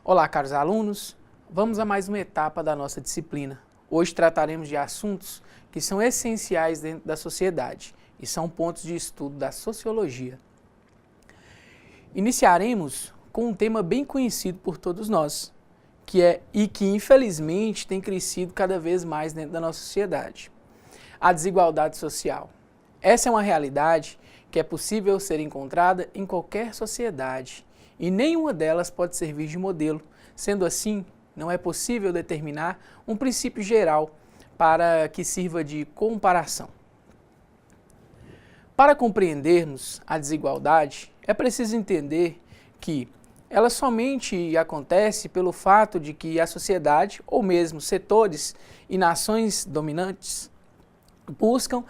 Olá, caros alunos, vamos a mais uma etapa da nossa disciplina. Hoje trataremos de assuntos que são essenciais dentro da sociedade e são pontos de estudo da sociologia. Iniciaremos com um tema bem conhecido por todos nós, que infelizmente tem crescido cada vez mais dentro da nossa sociedade: a desigualdade social. Essa é uma realidade que é possível ser encontrada em qualquer sociedade e nenhuma delas pode servir de modelo. Sendo assim, não é possível determinar um princípio geral para que sirva de comparação. Para compreendermos a desigualdade, é preciso entender que ela somente acontece pelo fato de que a sociedade, ou mesmo setores e nações dominantes, buscam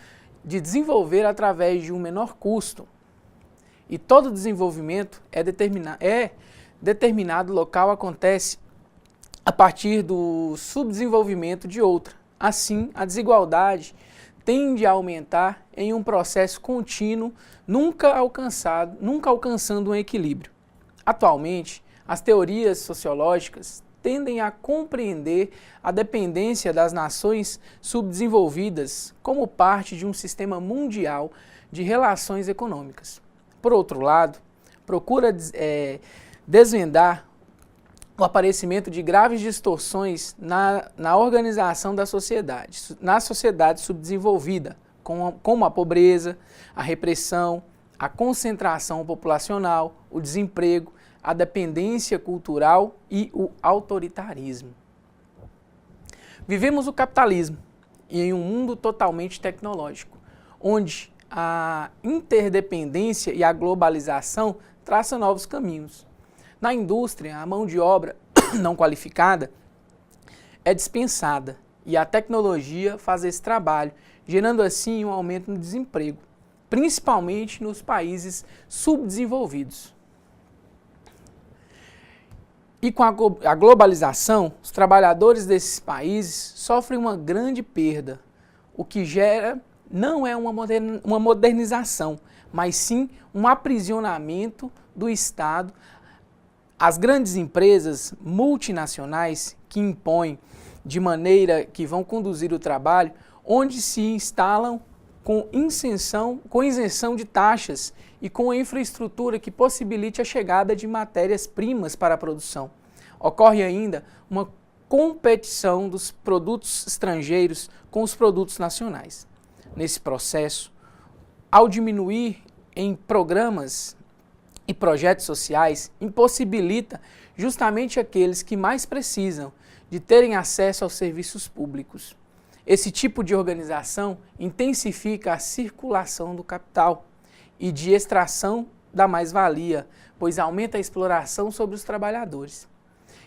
de desenvolver através de um menor custo. E todo desenvolvimento determinado local acontece a partir do subdesenvolvimento de outra. Assim, a desigualdade tende a aumentar em um processo contínuo, nunca alcançando um equilíbrio. Atualmente, as teorias sociológicas tendem a compreender a dependência das nações subdesenvolvidas como parte de um sistema mundial de relações econômicas. Por outro lado, procura desvendar o aparecimento de graves distorções na organização da sociedade, na sociedade subdesenvolvida, como a pobreza, a repressão, a concentração populacional, o desemprego, a dependência cultural e o autoritarismo. Vivemos o capitalismo em um mundo totalmente tecnológico, onde a interdependência e a globalização traçam novos caminhos. Na indústria, a mão de obra não qualificada é dispensada e a tecnologia faz esse trabalho, gerando assim um aumento no desemprego, principalmente nos países subdesenvolvidos. E com a globalização, os trabalhadores desses países sofrem uma grande perda, o que gera não é uma modernização, mas sim um aprisionamento do Estado. As grandes empresas multinacionais que impõem de maneira que vão conduzir o trabalho, onde se instalam com isenção de taxas e com a infraestrutura que possibilite a chegada de matérias-primas para a produção. Ocorre ainda uma competição dos produtos estrangeiros com os produtos nacionais. Nesse processo, ao diminuir em programas e projetos sociais, impossibilita justamente aqueles que mais precisam de terem acesso aos serviços públicos. Esse tipo de organização intensifica a circulação do capital e de extração da mais-valia, pois aumenta a exploração sobre os trabalhadores.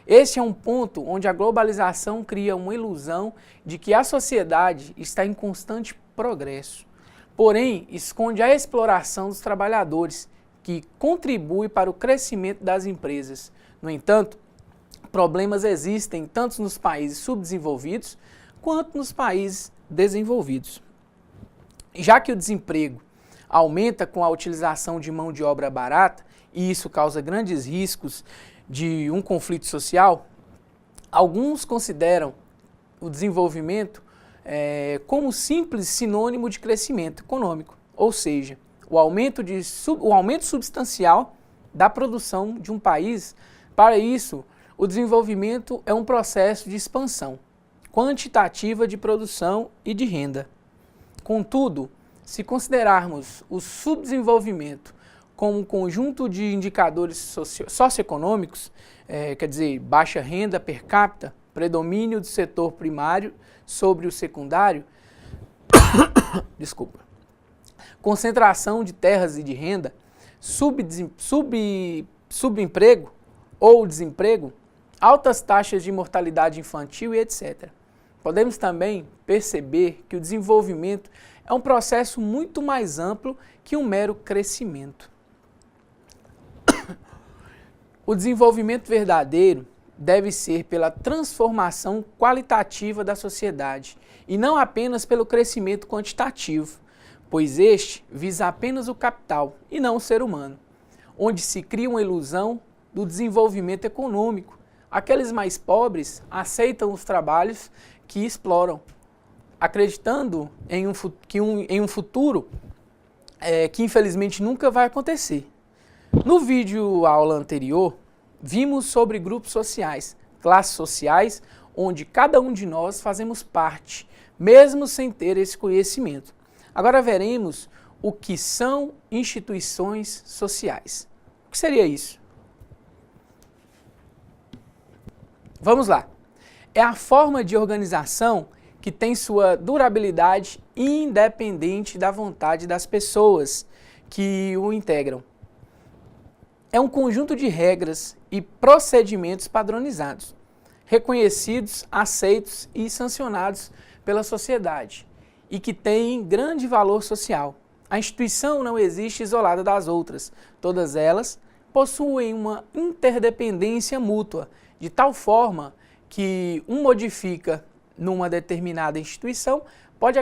Este é um ponto onde a globalização cria uma ilusão de que a sociedade está em constante progresso, porém esconde a exploração dos trabalhadores, que contribui para o crescimento das empresas. No entanto, problemas existem tanto nos países subdesenvolvidos quanto nos países desenvolvidos. Já que o desemprego aumenta com a utilização de mão de obra barata, e isso causa grandes riscos de um conflito social, alguns consideram o desenvolvimento como simples sinônimo de crescimento econômico, ou seja, o aumento substancial da produção de um país. Para isso, o desenvolvimento é um processo de expansão quantitativa de produção e de renda. Contudo, se considerarmos o subdesenvolvimento como um conjunto de indicadores socioeconômicos, quer dizer, baixa renda per capita, predomínio do setor primário sobre o secundário, concentração de terras e de renda, subemprego ou desemprego, altas taxas de mortalidade infantil e etc. Podemos também perceber que o desenvolvimento é um processo muito mais amplo que um mero crescimento. O desenvolvimento verdadeiro deve ser pela transformação qualitativa da sociedade e não apenas pelo crescimento quantitativo, pois este visa apenas o capital e não o ser humano, onde se cria uma ilusão do desenvolvimento econômico, Aqueles mais pobres aceitam os trabalhos que exploram, acreditando em um futuro que infelizmente nunca vai acontecer. No vídeo aula anterior, vimos sobre grupos sociais, classes sociais, onde cada um de nós fazemos parte, mesmo sem ter esse conhecimento. Agora veremos o que são instituições sociais. O que seria isso? Vamos lá. É a forma de organização que tem sua durabilidade independente da vontade das pessoas que o integram. É um conjunto de regras e procedimentos padronizados, reconhecidos, aceitos e sancionados pela sociedade e que têm grande valor social. A instituição não existe isolada das outras, todas elas possuem uma interdependência mútua, de tal forma que um modifica numa determinada instituição pode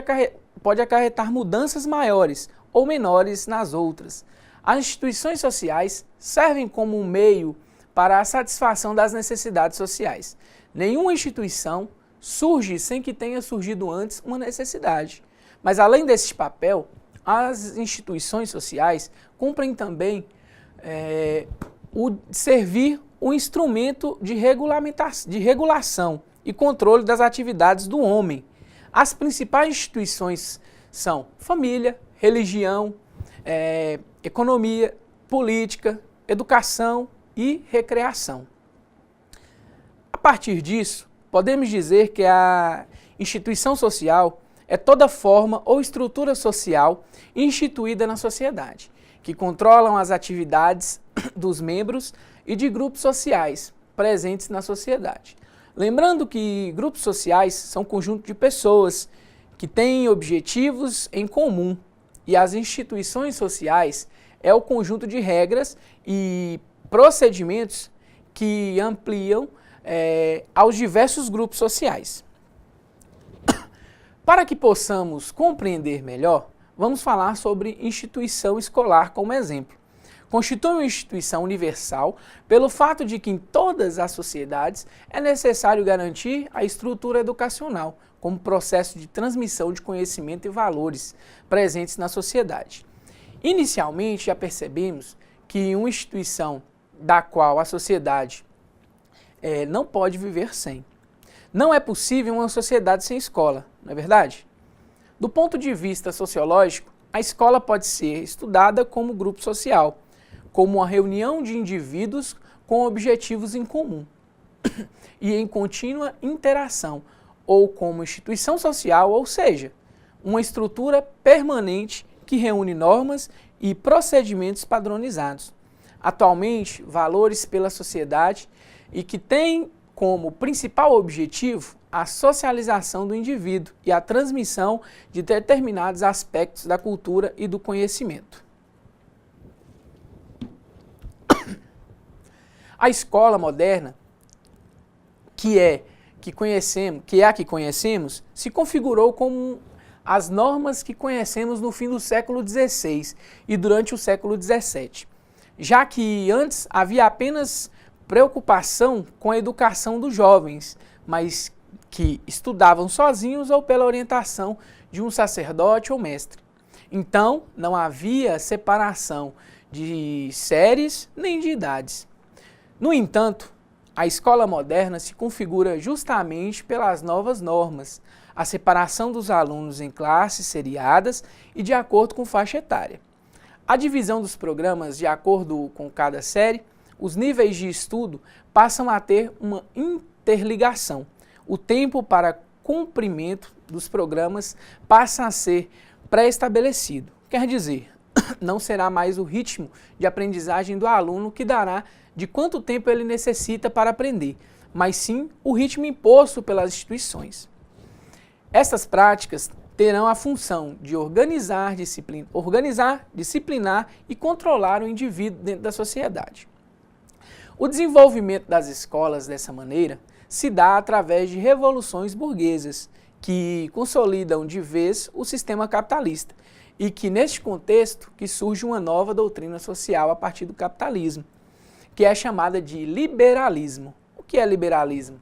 acarretar mudanças maiores ou menores nas outras. As instituições sociais servem como um meio para a satisfação das necessidades sociais. Nenhuma instituição surge sem que tenha surgido antes uma necessidade. Mas além desse papel, as instituições sociais cumprem também servir um instrumento de regulação e controle das atividades do homem. As principais instituições são família, religião, economia, política, educação e recreação. A partir disso, podemos dizer que a instituição social é toda forma ou estrutura social instituída na sociedade, que controlam as atividades dos membros e de grupos sociais presentes na sociedade. Lembrando que grupos sociais são um conjunto de pessoas que têm objetivos em comum e as instituições sociais é o conjunto de regras e procedimentos que ampliam aos diversos grupos sociais. Para que possamos compreender melhor, vamos falar sobre instituição escolar como exemplo. Constitui uma instituição universal pelo fato de que em todas as sociedades é necessário garantir a estrutura educacional como processo de transmissão de conhecimento e valores presentes na sociedade. Inicialmente já percebemos que uma instituição da qual a sociedade não pode viver sem. Não é possível uma sociedade sem escola, não é verdade? Do ponto de vista sociológico, a escola pode ser estudada como grupo social, como uma reunião de indivíduos com objetivos em comum e em contínua interação, ou como instituição social, ou seja, uma estrutura permanente que reúne normas e procedimentos padronizados, atualmente valores pela sociedade e que tem como principal objetivo a socialização do indivíduo e a transmissão de determinados aspectos da cultura e do conhecimento. A escola moderna, que é a que conhecemos, se configurou como as normas que conhecemos no fim do século XVI e durante o século XVII, já que antes havia apenas preocupação com a educação dos jovens, mas que estudavam sozinhos ou pela orientação de um sacerdote ou mestre. Então, não havia separação de séries nem de idades. No entanto, a escola moderna se configura justamente pelas novas normas, a separação dos alunos em classes seriadas e de acordo com faixa etária. A divisão dos programas de acordo com cada série, os níveis de estudo passam a ter uma interligação. O tempo para cumprimento dos programas passa a ser pré-estabelecido. Quer dizer, não será mais o ritmo de aprendizagem do aluno que dará de quanto tempo ele necessita para aprender, mas sim o ritmo imposto pelas instituições. Essas práticas terão a função de organizar, disciplinar e controlar o indivíduo dentro da sociedade. O desenvolvimento das escolas dessa maneira se dá através de revoluções burguesas, que consolidam de vez o sistema capitalista, e que neste contexto que surge uma nova doutrina social a partir do capitalismo, que é chamada de liberalismo. O que é liberalismo?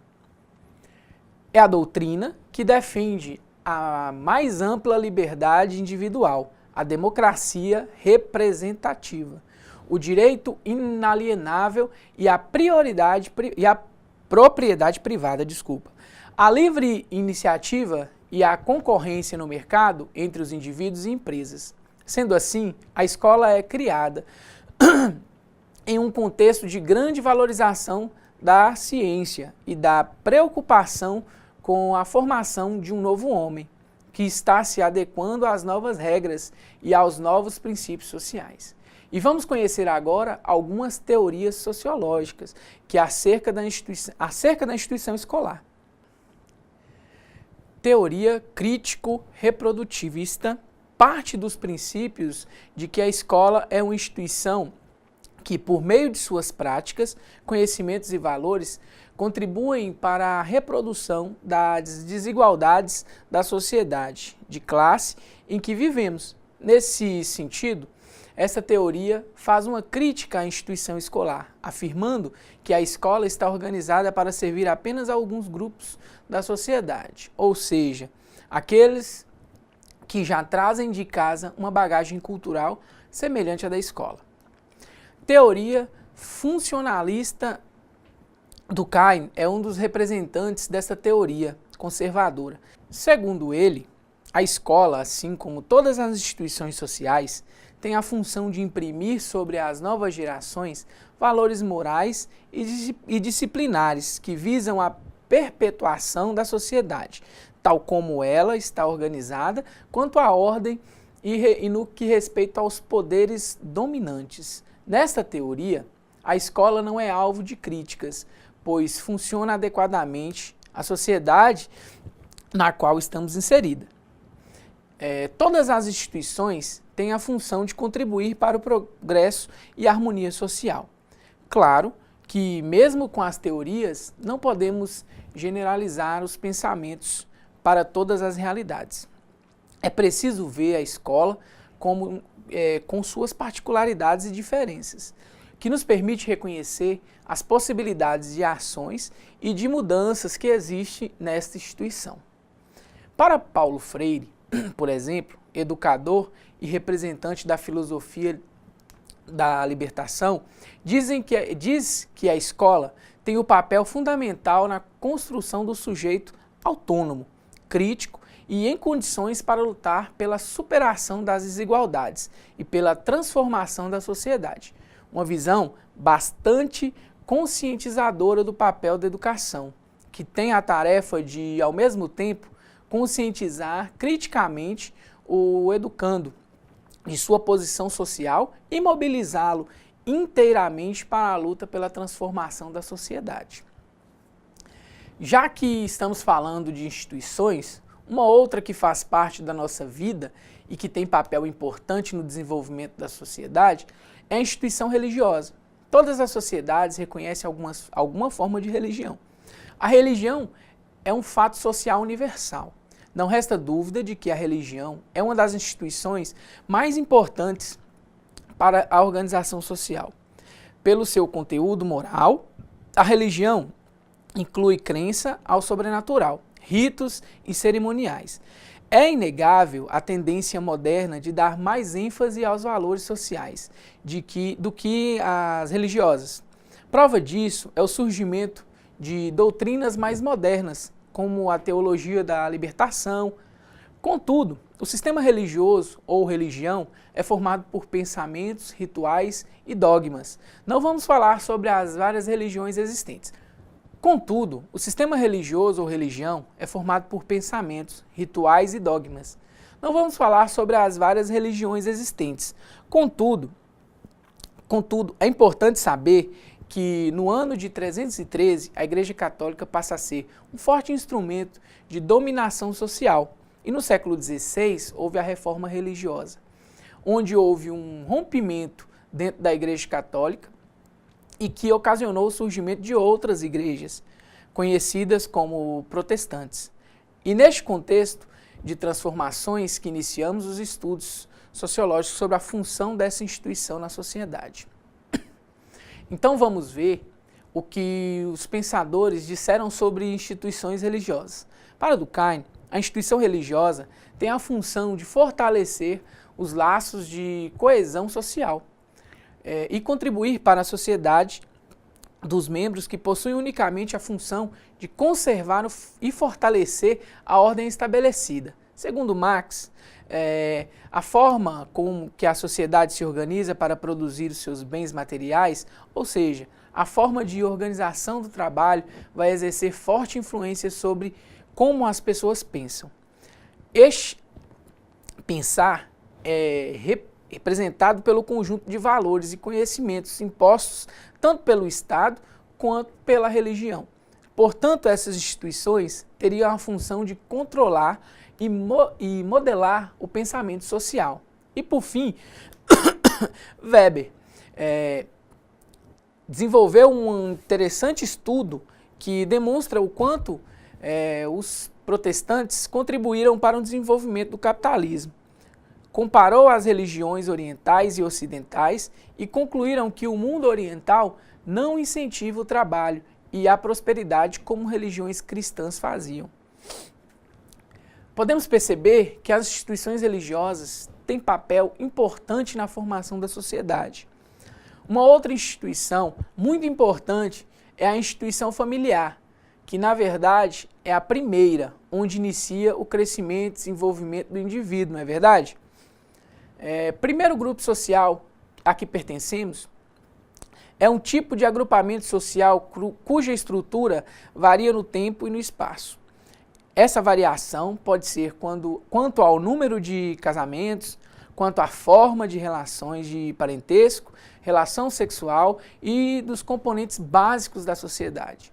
É a doutrina que defende a mais ampla liberdade individual, a democracia representativa, o direito inalienável e a propriedade privada, a livre iniciativa e a concorrência no mercado entre os indivíduos e empresas. Sendo assim, a escola é criada em um contexto de grande valorização da ciência e da preocupação com a formação de um novo homem, que está se adequando às novas regras e aos novos princípios sociais. E vamos conhecer agora algumas teorias sociológicas que acerca da instituição escolar. Teoria crítico-reprodutivista parte dos princípios de que a escola é uma instituição que, por meio de suas práticas, conhecimentos e valores, contribuem para a reprodução das desigualdades da sociedade de classe em que vivemos. Nesse sentido, essa teoria faz uma crítica à instituição escolar, afirmando que a escola está organizada para servir apenas a alguns grupos da sociedade, ou seja, aqueles que já trazem de casa uma bagagem cultural semelhante à da escola. Teoria funcionalista. Durkheim é um dos representantes dessa teoria conservadora. Segundo ele, a escola, assim como todas as instituições sociais, tem a função de imprimir sobre as novas gerações valores morais e disciplinares que visam a perpetuação da sociedade, tal como ela está organizada, quanto à ordem e no que respeita aos poderes dominantes. Nesta teoria, a escola não é alvo de críticas, pois funciona adequadamente à sociedade na qual estamos inseridas. Todas as instituições têm a função de contribuir para o progresso e a harmonia social. Claro que, mesmo com as teorias, não podemos generalizar os pensamentos para todas as realidades. É preciso ver a escola com suas particularidades e diferenças, que nos permite reconhecer as possibilidades de ações e de mudanças que existem nesta instituição. Para Paulo Freire, por exemplo, educador e representante da filosofia da libertação, diz que a escola tem o papel fundamental na construção do sujeito autônomo, crítico e em condições para lutar pela superação das desigualdades e pela transformação da sociedade. Uma visão bastante conscientizadora do papel da educação, que tem a tarefa de, ao mesmo tempo, conscientizar criticamente o educando de sua posição social e mobilizá-lo inteiramente para a luta pela transformação da sociedade. Já que estamos falando de instituições, uma outra que faz parte da nossa vida e que tem papel importante no desenvolvimento da sociedade é a instituição religiosa. Todas as sociedades reconhecem alguma forma de religião. A religião é um fato social universal. Não resta dúvida de que a religião é uma das instituições mais importantes para a organização social. Pelo seu conteúdo moral, a religião inclui crença ao sobrenatural, ritos e cerimoniais. É inegável a tendência moderna de dar mais ênfase aos valores sociais do que às religiosas. Prova disso é o surgimento de doutrinas mais modernas, como a teologia da libertação. Contudo, o sistema religioso ou religião é formado por pensamentos, rituais e dogmas. Não vamos falar sobre as várias religiões existentes. Contudo, o sistema religioso ou religião é formado por pensamentos, rituais e dogmas. Não vamos falar sobre as várias religiões existentes. Contudo, é importante saber que no ano de 313 a Igreja Católica passa a ser um forte instrumento de dominação social. E no século XVI houve a Reforma Religiosa, onde houve um rompimento dentro da Igreja Católica e que ocasionou o surgimento de outras igrejas, conhecidas como protestantes. E neste contexto de transformações que iniciamos os estudos sociológicos sobre a função dessa instituição na sociedade. Então vamos ver o que os pensadores disseram sobre instituições religiosas. Para Durkheim, a instituição religiosa tem a função de fortalecer os laços de coesão social e contribuir para a sociedade dos membros que possuem unicamente a função de conservar e fortalecer a ordem estabelecida. Segundo Marx, a forma com que a sociedade se organiza para produzir os seus bens materiais, ou seja, a forma de organização do trabalho, vai exercer forte influência sobre como as pessoas pensam. Este pensar é representado pelo conjunto de valores e conhecimentos impostos tanto pelo Estado quanto pela religião. Portanto, essas instituições teriam a função de controlar e modelar o pensamento social. E, por fim, Weber desenvolveu um interessante estudo que demonstra o quanto os protestantes contribuíram para o desenvolvimento do capitalismo. Comparou as religiões orientais e ocidentais e concluíram que o mundo oriental não incentiva o trabalho e a prosperidade como religiões cristãs faziam. Podemos perceber que as instituições religiosas têm papel importante na formação da sociedade. Uma outra instituição muito importante é a instituição familiar, que na verdade é a primeira, onde inicia o crescimento e desenvolvimento do indivíduo, não é verdade? Primeiro grupo social a que pertencemos é um tipo de agrupamento social cuja estrutura varia no tempo e no espaço. Essa variação pode ser quanto ao número de casamentos, quanto à forma de relações de parentesco, relação sexual e dos componentes básicos da sociedade.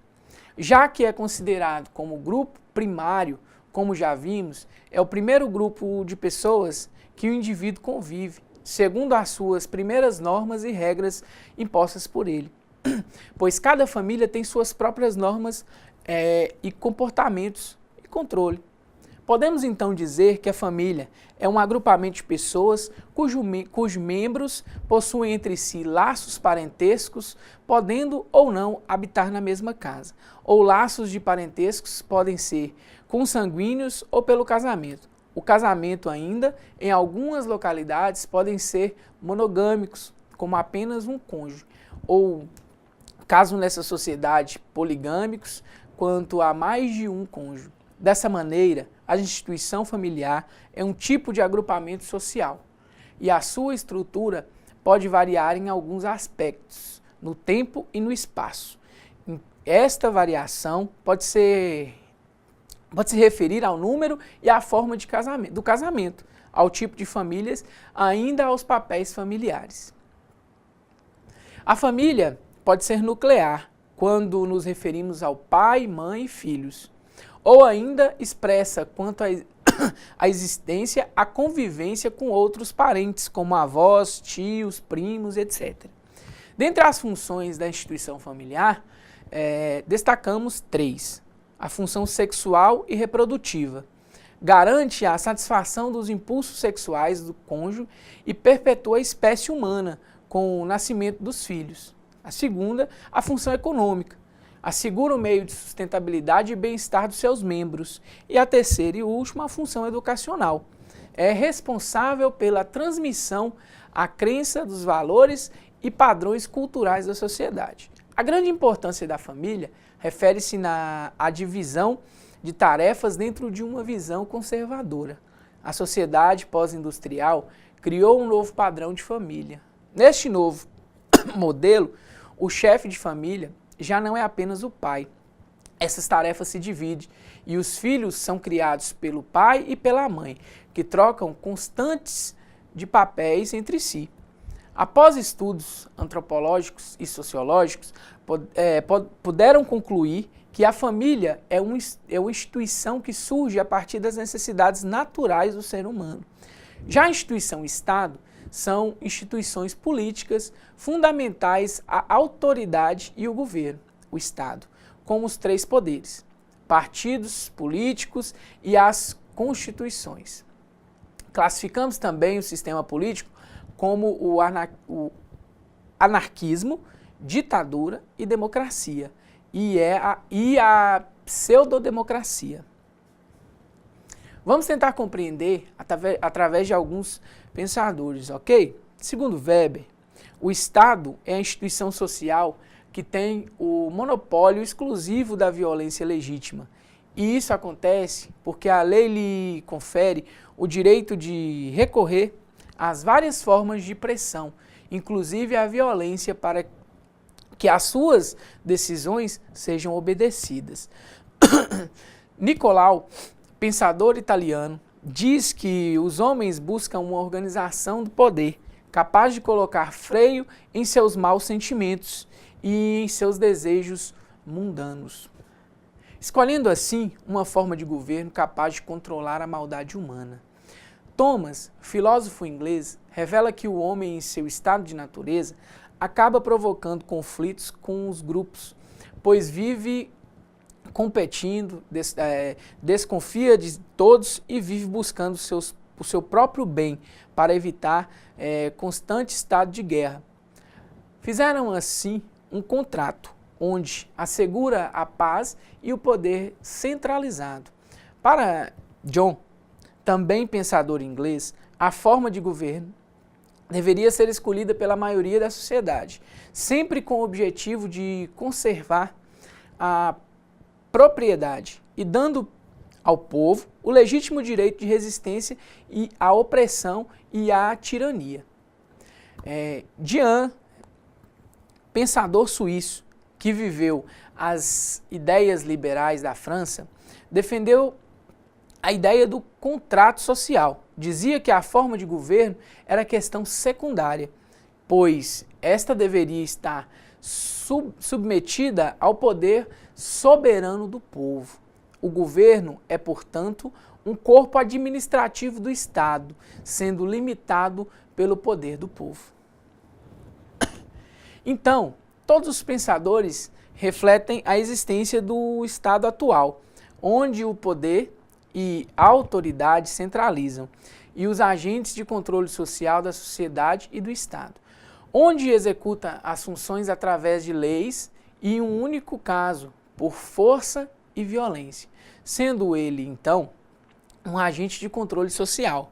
Já que é considerado como grupo primário, como já vimos, é o primeiro grupo de pessoas que o indivíduo convive, segundo as suas primeiras normas e regras impostas por ele. Pois cada família tem suas próprias normas e comportamentos e controle. Podemos então dizer que a família é um agrupamento de pessoas cujos membros possuem entre si laços parentescos, podendo ou não habitar na mesma casa. Ou laços de parentescos podem ser consanguíneos ou pelo casamento. O casamento ainda, em algumas localidades, podem ser monogâmicos, como apenas um cônjuge, ou, caso nessa sociedade, poligâmicos, quanto a mais de um cônjuge. Dessa maneira, a instituição familiar é um tipo de agrupamento social e a sua estrutura pode variar em alguns aspectos, no tempo e no espaço. Esta variação pode se referir ao número e à forma do casamento, ao tipo de famílias, ainda aos papéis familiares. A família pode ser nuclear, quando nos referimos ao pai, mãe e filhos, ou ainda expressa quanto à existência, a convivência com outros parentes, como avós, tios, primos, etc. Dentre as funções da instituição familiar, destacamos 3. A função sexual e reprodutiva. Garante a satisfação dos impulsos sexuais do cônjuge e perpetua a espécie humana com o nascimento dos filhos. A segunda, a função econômica. Assegura o meio de sustentabilidade e bem-estar dos seus membros. E a terceira e última, a função educacional. É responsável pela transmissão à crença dos valores e padrões culturais da sociedade. A grande importância da família refere-se à divisão de tarefas dentro de uma visão conservadora. A sociedade pós-industrial criou um novo padrão de família. Neste novo modelo, o chefe de família já não é apenas o pai. Essas tarefas se dividem e os filhos são criados pelo pai e pela mãe, que trocam constantes de papéis entre si. Após estudos antropológicos e sociológicos, puderam concluir que a família é uma instituição que surge a partir das necessidades naturais do ser humano. Já a instituição Estado são instituições políticas fundamentais à autoridade e o governo, o Estado, como os 3 poderes, partidos políticos e as constituições. Classificamos também o sistema político como o anarquismo ditadura e democracia, e a pseudodemocracia. Vamos tentar compreender através de alguns pensadores, ok? Segundo Weber, o Estado é a instituição social que tem o monopólio exclusivo da violência legítima. E isso acontece porque a lei lhe confere o direito de recorrer às várias formas de pressão, inclusive a violência, para que as suas decisões sejam obedecidas. Nicolau, pensador italiano, diz que os homens buscam uma organização do poder capaz de colocar freio em seus maus sentimentos e em seus desejos mundanos, escolhendo assim uma forma de governo capaz de controlar a maldade humana. Thomas, filósofo inglês, revela que o homem em seu estado de natureza acaba provocando conflitos com os grupos, pois vive competindo, desconfia de todos e vive buscando o seu próprio bem para evitar constante estado de guerra. Fizeram assim um contrato onde assegura a paz e o poder centralizado. Para John, também pensador inglês, a forma de governo deveria ser escolhida pela maioria da sociedade, sempre com o objetivo de conservar a propriedade e dando ao povo o legítimo direito de resistência e à opressão e à tirania. Jean, pensador suíço que viveu as ideias liberais da França, defendeu a ideia do contrato social. Dizia que a forma de governo era questão secundária, pois esta deveria estar submetida ao poder soberano do povo. O governo é, portanto, um corpo administrativo do Estado, sendo limitado pelo poder do povo. Então, todos os pensadores refletem a existência do Estado atual, onde o poder e a autoridade centralizam, e os agentes de controle social da sociedade e do Estado, onde executa as funções através de leis e, em um único caso, por força e violência, sendo ele, então, um agente de controle social,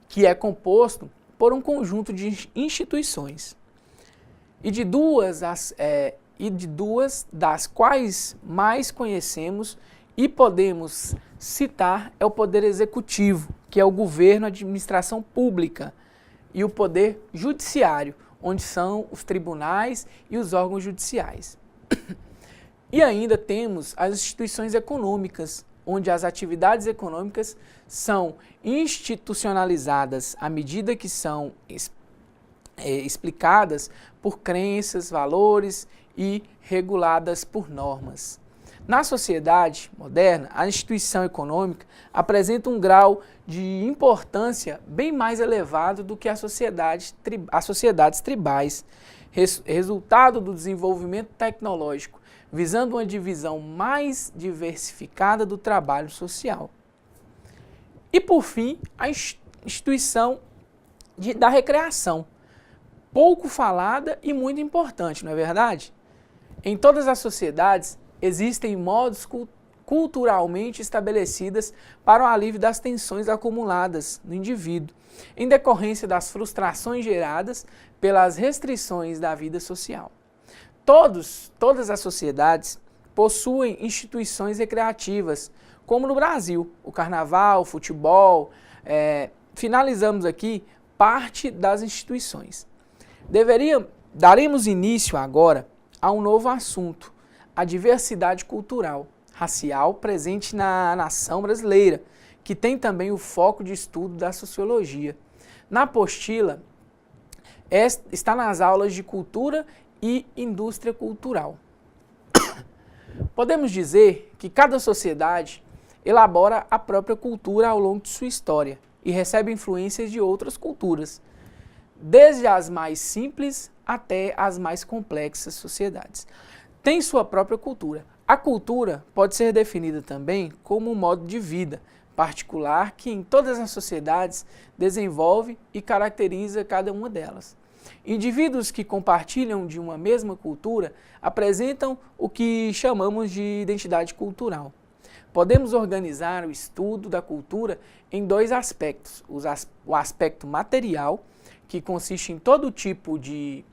que é composto por um conjunto de instituições. E de duas das quais mais conhecemos e podemos citar é o poder executivo, que é o governo, a administração pública, e o poder judiciário, onde são os tribunais e os órgãos judiciais. E ainda temos as instituições econômicas, onde as atividades econômicas são institucionalizadas à medida que são explicadas por crenças, valores e reguladas por normas. Na sociedade moderna, a instituição econômica apresenta um grau de importância bem mais elevado do que as sociedades tribais, resultado do desenvolvimento tecnológico, visando uma divisão mais diversificada do trabalho social. E, por fim, a instituição da recreação, pouco falada e muito importante, não é verdade? Em todas as sociedades, existem modos culturalmente estabelecidas para o alívio das tensões acumuladas no indivíduo, em decorrência das frustrações geradas pelas restrições da vida social. Todas as sociedades possuem instituições recreativas, como no Brasil, o carnaval, o futebol. Finalizamos aqui parte das instituições. Daremos início agora a um novo assunto, a diversidade cultural, racial presente na nação brasileira, que tem também o foco de estudo da sociologia. Na apostila, está nas aulas de cultura e indústria cultural. Podemos dizer que cada sociedade elabora a própria cultura ao longo de sua história e recebe influências de outras culturas, desde as mais simples até as mais complexas sociedades. Tem sua própria cultura. A cultura pode ser definida também como um modo de vida particular que em todas as sociedades desenvolve e caracteriza cada uma delas. Indivíduos que compartilham de uma mesma cultura apresentam o que chamamos de identidade cultural. Podemos organizar o estudo da cultura em dois aspectos: o aspecto material, que consiste em todo tipo de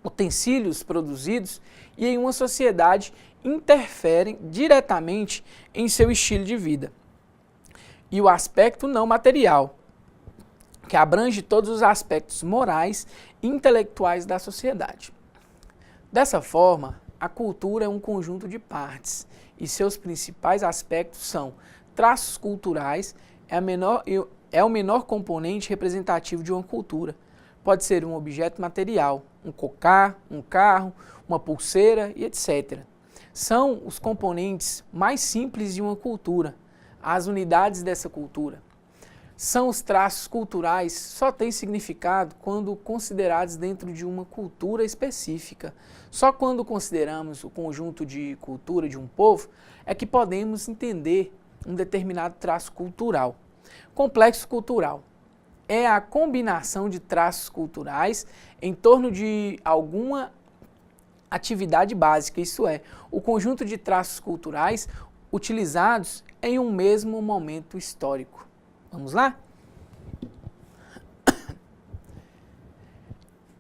utensílios produzidos e em uma sociedade interferem diretamente em seu estilo de vida. E o aspecto não material, que abrange todos os aspectos morais e intelectuais da sociedade. Dessa forma, a cultura é um conjunto de partes e seus principais aspectos são traços culturais, é o menor componente representativo de uma cultura. Pode ser um objeto material, um cocá, um carro, uma pulseira e etc. São os componentes mais simples de uma cultura, as unidades dessa cultura. São os traços culturais, só têm significado quando considerados dentro de uma cultura específica. Só quando consideramos o conjunto de cultura de um povo é que podemos entender um determinado traço cultural. Complexo cultural é a combinação de traços culturais em torno de alguma atividade básica, isso é, o conjunto de traços culturais utilizados em um mesmo momento histórico. Vamos lá?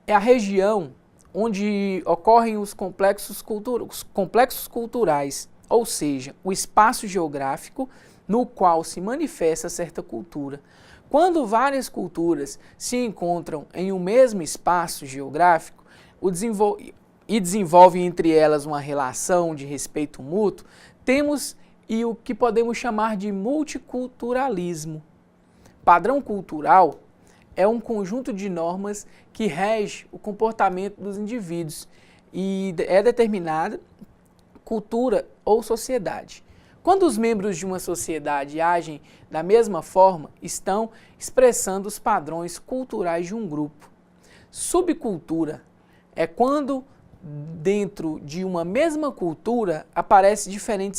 É a região onde ocorrem os complexos culturais, ou seja, o espaço geográfico no qual se manifesta certa cultura. Quando várias culturas se encontram em um mesmo espaço geográfico e desenvolvem entre elas uma relação de respeito mútuo, temos o que podemos chamar de multiculturalismo. Padrão cultural é um conjunto de normas que rege o comportamento dos indivíduos e é determinada cultura ou sociedade. Quando os membros de uma sociedade agem da mesma forma, estão expressando os padrões culturais de um grupo. Subcultura é quando dentro de uma mesma cultura aparecem diferenças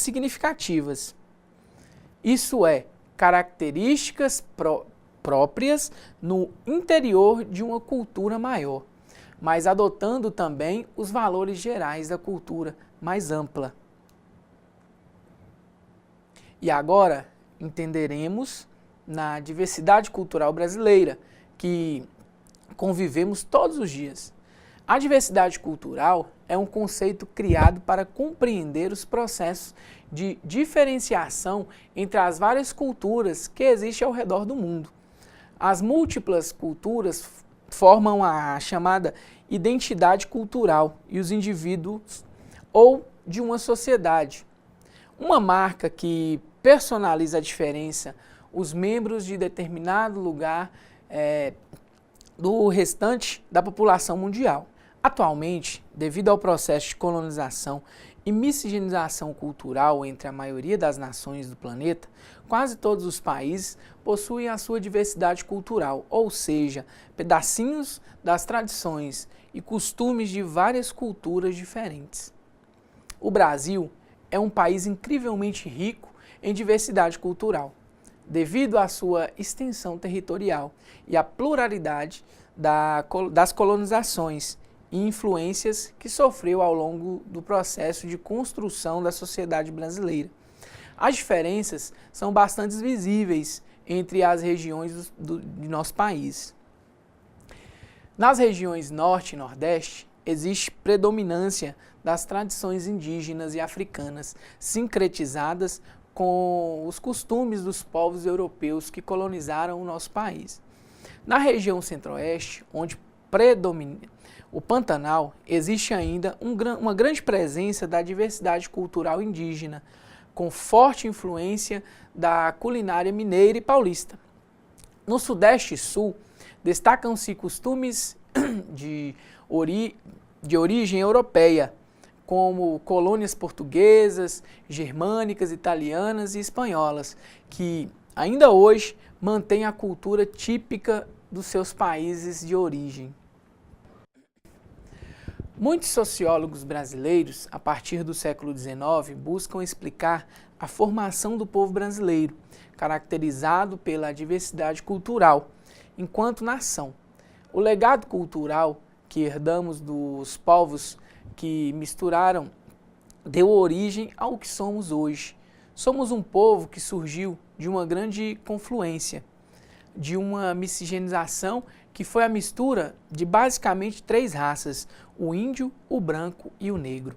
significativas. Isso é, características próprias no interior de uma cultura maior, mas adotando também os valores gerais da cultura mais ampla. E agora entenderemos na diversidade cultural brasileira, que convivemos todos os dias. A diversidade cultural é um conceito criado para compreender os processos de diferenciação entre as várias culturas que existem ao redor do mundo. As múltiplas culturas formam a chamada identidade cultural e os indivíduos ou de uma sociedade. Uma marca que personaliza a diferença, os membros de determinado lugar do restante da população mundial. Atualmente, devido ao processo de colonização e miscigenação cultural entre a maioria das nações do planeta, quase todos os países possuem a sua diversidade cultural, ou seja, pedacinhos das tradições e costumes de várias culturas diferentes. O Brasil é um país incrivelmente rico em diversidade cultural, devido à sua extensão territorial e à pluralidade das colonizações e influências que sofreu ao longo do processo de construção da sociedade brasileira. As diferenças são bastante visíveis entre as regiões de nosso país. Nas regiões Norte e Nordeste, existe predominância das tradições indígenas e africanas, sincretizadas com os costumes dos povos europeus que colonizaram o nosso país. Na região Centro-Oeste, onde predomina o Pantanal, existe ainda uma grande presença da diversidade cultural indígena, com forte influência da culinária mineira e paulista. No Sudeste e Sul, destacam-se costumes de origem europeia, como colônias portuguesas, germânicas, italianas e espanholas, que ainda hoje mantêm a cultura típica dos seus países de origem. Muitos sociólogos brasileiros, a partir do século XIX, buscam explicar a formação do povo brasileiro, caracterizado pela diversidade cultural, enquanto nação. O legado cultural que herdamos dos povos que misturaram deu origem ao que somos hoje. Somos um povo que surgiu de uma grande confluência, de uma miscigenação que foi a mistura de basicamente 3 raças, o índio, o branco e o negro,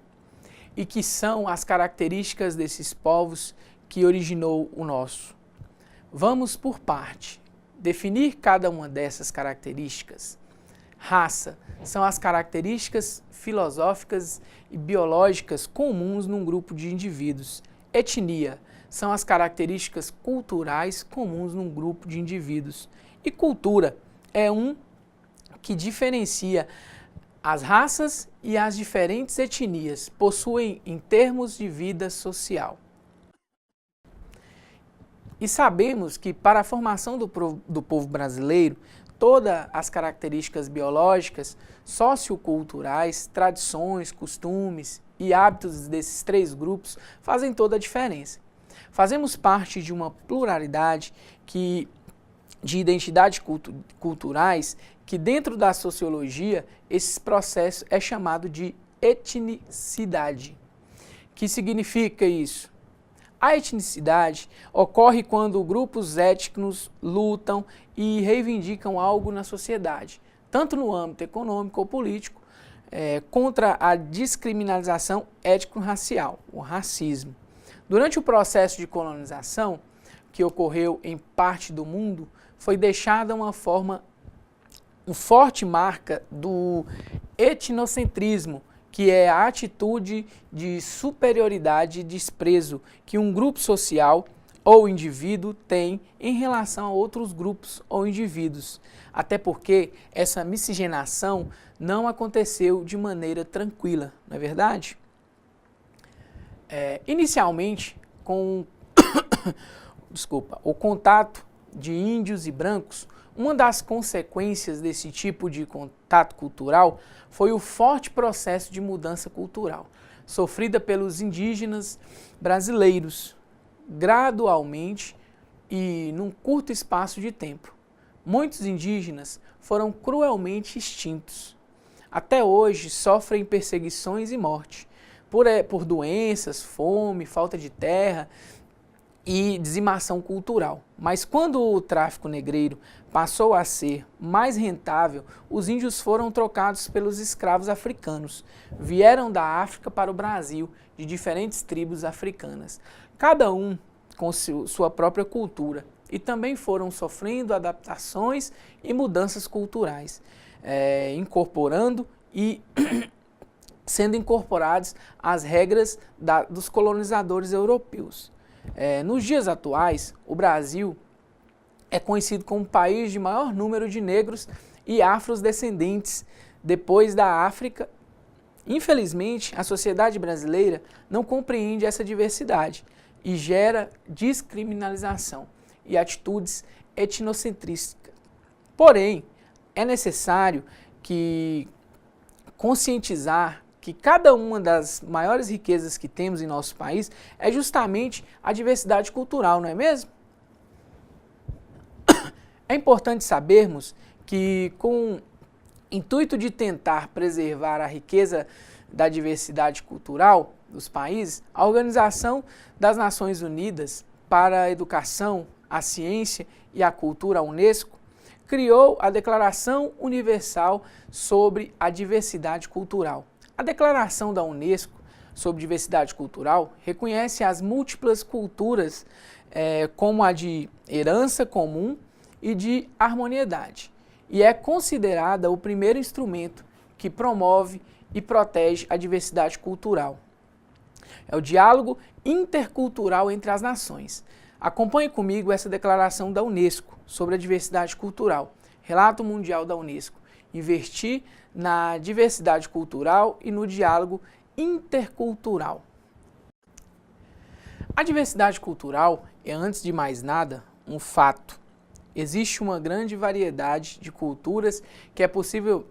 e que são as características desses povos que originou o nosso. Vamos por parte. Definir cada uma dessas características. Raça são as características filosóficas e biológicas comuns num grupo de indivíduos. Etnia são as características culturais comuns num grupo de indivíduos. E cultura é um que diferencia as raças e as diferentes etnias, possuem em termos de vida social. E sabemos que para a formação do povo brasileiro, todas as características biológicas, socioculturais, tradições, costumes e hábitos desses 3 grupos fazem toda a diferença. Fazemos parte de uma pluralidade de identidades culturais que dentro da sociologia esse processo é chamado de etnicidade. Que significa isso? A etnicidade ocorre quando grupos étnicos lutam e reivindicam algo na sociedade, tanto no âmbito econômico ou político, contra a descriminalização étnico-racial, o racismo. Durante o processo de colonização, que ocorreu em parte do mundo, foi deixada uma forte marca do etnocentrismo, que é a atitude de superioridade e desprezo que um grupo social ou indivíduo tem em relação a outros grupos ou indivíduos. Até porque essa miscigenação não aconteceu de maneira tranquila, não é verdade? Inicialmente, com o contato de índios e brancos, uma das consequências desse tipo de contato cultural foi o forte processo de mudança cultural, sofrida pelos indígenas brasileiros, gradualmente e num curto espaço de tempo. Muitos indígenas foram cruelmente extintos. Até hoje sofrem perseguições e morte, por doenças, fome, falta de terra e dizimação cultural. Mas quando o tráfico negreiro passou a ser mais rentável, os índios foram trocados pelos escravos africanos. Vieram da África para o Brasil, de diferentes tribos africanas, cada um com sua própria cultura, e também foram sofrendo adaptações e mudanças culturais, incorporando e sendo incorporados às regras dos colonizadores europeus. Nos dias atuais, o Brasil é conhecido como o país de maior número de negros e afrodescendentes depois da África. Infelizmente, a sociedade brasileira não compreende essa diversidade e gera descriminalização e atitudes etnocentristas. Porém, é necessário conscientizar que cada uma das maiores riquezas que temos em nosso país é justamente a diversidade cultural, não é mesmo? É importante sabermos que, com o intuito de tentar preservar a riqueza da diversidade cultural dos países, a Organização das Nações Unidas para a Educação, a Ciência e a Cultura, a Unesco, criou a Declaração Universal sobre a Diversidade Cultural. A Declaração da Unesco sobre Diversidade Cultural reconhece as múltiplas culturas como a de herança comum e de harmoniedade, e é considerada o primeiro instrumento que promove e protege a diversidade cultural. É o diálogo intercultural entre as nações. Acompanhe comigo essa declaração da Unesco sobre a diversidade cultural. Relato Mundial da Unesco. Investir na diversidade cultural e no diálogo intercultural. A diversidade cultural é, antes de mais nada, um fato. Existe uma grande variedade de culturas que é possível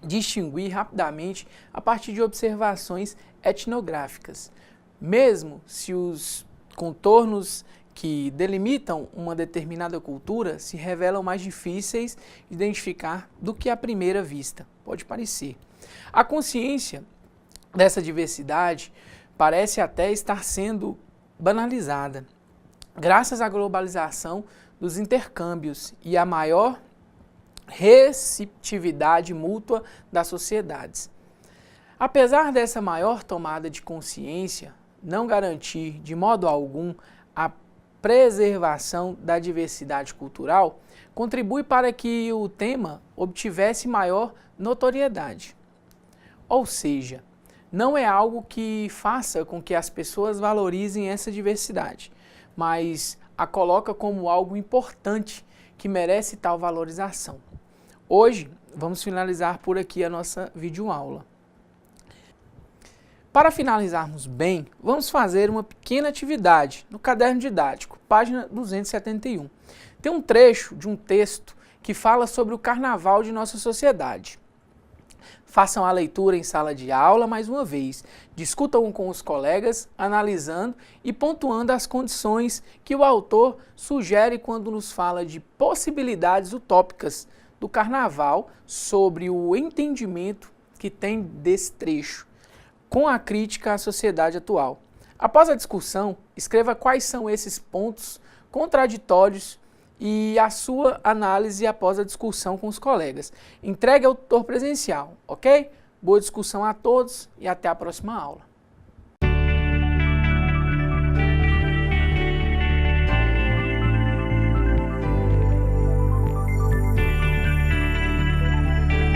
distinguir rapidamente a partir de observações etnográficas. Mesmo se os contornos que delimitam uma determinada cultura se revelam mais difíceis de identificar do que à primeira vista, pode parecer. A consciência dessa diversidade parece até estar sendo banalizada, graças à globalização dos intercâmbios e à maior receptividade mútua das sociedades. Apesar dessa maior tomada de consciência não garantir de modo algum a preservação da diversidade cultural, contribui para que o tema obtivesse maior notoriedade. Ou seja, não é algo que faça com que as pessoas valorizem essa diversidade, mas a coloca como algo importante que merece tal valorização. Hoje, vamos finalizar por aqui a nossa videoaula. Para finalizarmos bem, vamos fazer uma pequena atividade no caderno didático, página 271. Tem um trecho de um texto que fala sobre o carnaval de nossa sociedade. Façam a leitura em sala de aula mais uma vez, discutam com os colegas, analisando e pontuando as condições que o autor sugere quando nos fala de possibilidades utópicas do carnaval sobre o entendimento que tem desse trecho, com a crítica à sociedade atual. Após a discussão, escreva quais são esses pontos contraditórios e a sua análise após a discussão com os colegas. Entregue ao tutor presencial, ok? Boa discussão a todos e até a próxima aula.